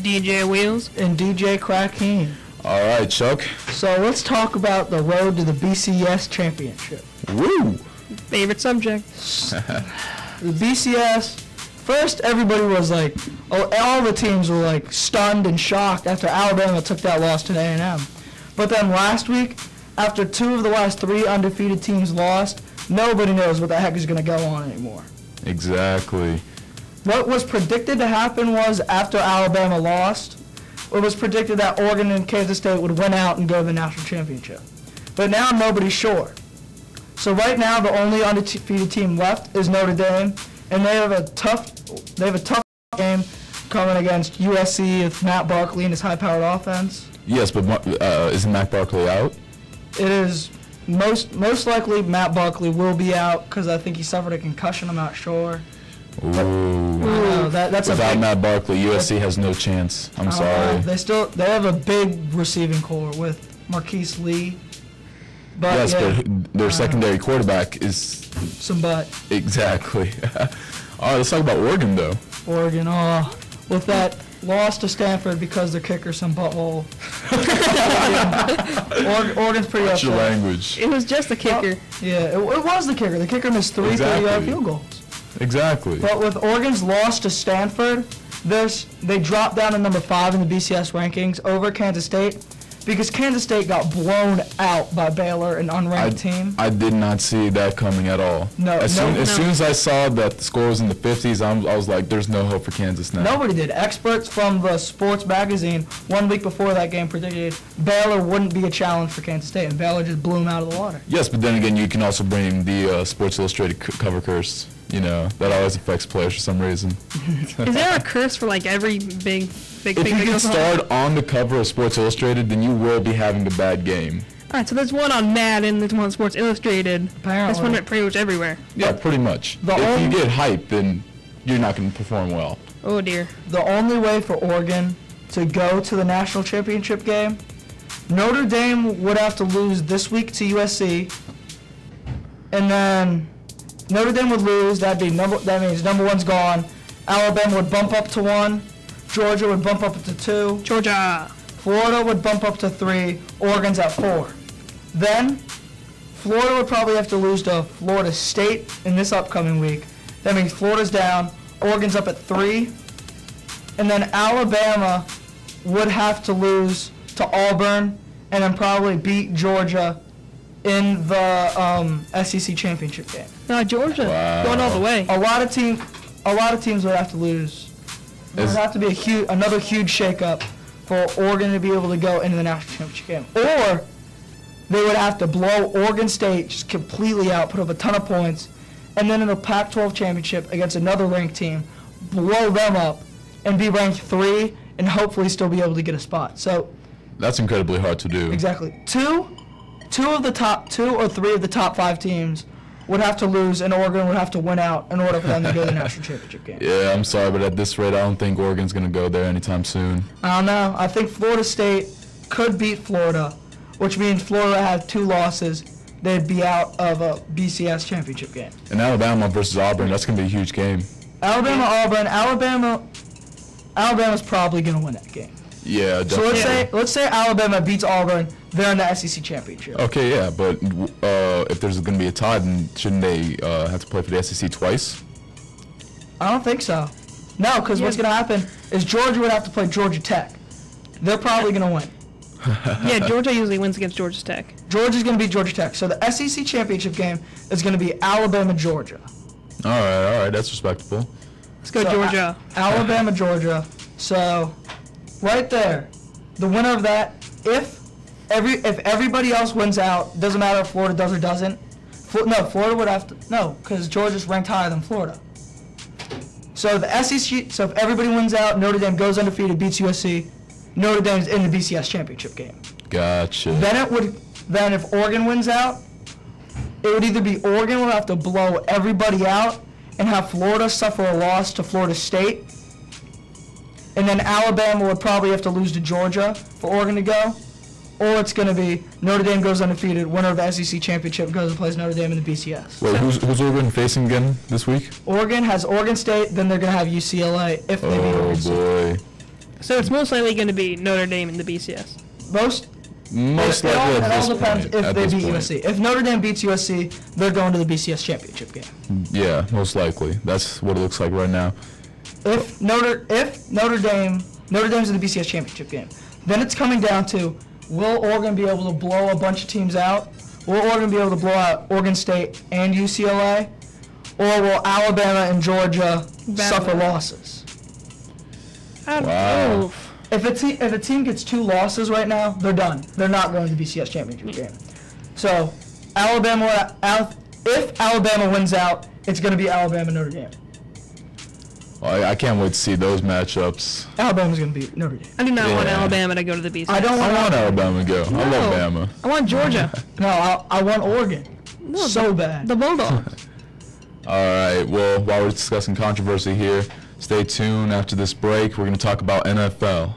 DJ Wheels. And DJ Crackeen. All right, Chuck. So let's talk about the road to the BCS championship. Woo! Favorite subject. The BCS, first everybody was like, all the teams were like stunned and shocked after Alabama took that loss to A&M. But then last week, after 2 of the last 3 undefeated teams lost, nobody knows what the heck is going to go on anymore. Exactly. What was predicted to happen was after Alabama lost, it was predicted that Oregon and Kansas State would win out and go to the national championship. But now nobody's sure. So right now the only undefeated team left is Notre Dame, and they have a tough game coming against USC with Matt Barkley and his high-powered offense. Yes, but isn't Matt Barkley out? It is most likely Matt Barkley will be out because I think he suffered a concussion. I'm not sure. Ooh. That's Without a Matt Barkley, USC has no chance. I'm sorry. They have a big receiving core with Marquise Lee. But yes, yeah, but their secondary quarterback is some butt. Exactly. All right, let's talk about Oregon though. Oregon, with that loss to Stanford because their kicker's some butthole. Oregon's pretty Watch your upset. language. It was just the kicker. Yeah, it was the kicker. The kicker missed 3 30-yard field goals. Exactly. But with Oregon's loss to Stanford, they dropped down to number 5 in the BCS rankings over Kansas State because Kansas State got blown out by Baylor, an unranked team. I did not see that coming at all. As soon as I saw that the score was in the 50s, I was like, there's no hope for Kansas now. Nobody did. Experts from the Sports Magazine 1 week before that game predicted Baylor wouldn't be a challenge for Kansas State, and Baylor just blew them out of the water. Yes, but then again, you can also blame the Sports Illustrated cover curse. You know, that always affects players for some reason. Is there a curse for like every big If thing you that get goes on? starred on the cover of Sports Illustrated, then you will be having a bad game. Alright, so there's one on Madden, there's one on Sports Illustrated. Apparently. There's one pretty much everywhere. Yeah, pretty much. The If you only- get hyped, then you're not going to perform well. Oh dear. The only way for Oregon to go to the national championship game, Notre Dame would have to lose this week to USC, and then Notre Dame would lose. That means number 1's gone. Alabama would bump up to 1. Georgia would bump up to 2. Georgia. Florida would bump up to 3. Oregon's at 4. Then Florida would probably have to lose to Florida State in this upcoming week. That means Florida's down. Oregon's up at 3. And then Alabama would have to lose to Auburn and then probably beat Georgia in the SEC championship game. No, Georgia. Wow. Going all the way. A lot of teams would have to lose. There would have to be another huge shakeup for Oregon to be able to go into the national championship game. Or they would have to blow Oregon State just completely out, put up a ton of points, and then in the Pac-12 championship against another ranked team, blow them up and be ranked 3 and hopefully still be able to get a spot. So That's incredibly hard to do. exactly. 2 or 3 of the top 5 teams would have to lose, and Oregon would have to win out in order for them to go to the national championship game. Yeah, I'm sorry, but at this rate, I don't think Oregon's going to go there anytime soon. I don't know. I think Florida State could beat Florida, which means Florida had 2 losses. They'd be out of a BCS championship game. And Alabama versus Auburn, that's going to be a huge game. Auburn. Alabama's probably going to win that game. Yeah, So definitely. let's say Alabama beats Auburn. They're in the SEC championship. Okay, yeah, but if there's going to be a tie, then shouldn't they have to play for the SEC twice? I don't think so. No, because what's going to happen is Georgia would have to play Georgia Tech. They're probably going to win. Yeah, Georgia usually wins against Georgia Tech. Georgia's going to beat Georgia Tech. So the SEC championship game is going to be Alabama-Georgia. All right, that's respectable. Let's go So, Georgia. Alabama, Georgia. So, right there, the winner of that, if everybody else wins out, doesn't matter if Florida does or doesn't. Florida would have to because Georgia's ranked higher than Florida. So the SEC. So if everybody wins out, Notre Dame goes undefeated, beats USC. Notre Dame's in the BCS championship game. Gotcha. Then if Oregon wins out, it would either be Oregon would have to blow everybody out and have Florida suffer a loss to Florida State, and then Alabama would probably have to lose to Georgia for Oregon to go, or it's going to be Notre Dame goes undefeated, winner of the SEC championship goes and plays Notre Dame in the BCS. Wait, who's Oregon facing again this week? Oregon has Oregon State, then they're going to have UCLA if they beat Oregon State. Oh, boy. So it's most likely going to be Notre Dame in the BCS. Most likely at it this all depends point, if they beat USC. If Notre Dame beats USC, they're going to the BCS championship game. Yeah, most likely. That's what it looks like right now. If Notre Dame's in the BCS championship game, then it's coming down to, will Oregon be able to blow a bunch of teams out? Will Oregon be able to blow out Oregon State and UCLA? Or will Alabama and Georgia suffer losses? I don't know. If a team gets 2 losses right now, they're done. They're not going to the BCS championship game. So, if Alabama wins out, it's going to be Alabama-Notre Dame. Well, I can't wait to see those matchups. Alabama's going to beat Notre Dame. I do not want Alabama to go to the BCS. I want Alabama to go. No. I love Bama. I want Georgia. No, I want Oregon. No, so bad. The Bulldogs. All right, well, while we're discussing controversy here, stay tuned. After this break, we're going to talk about NFL.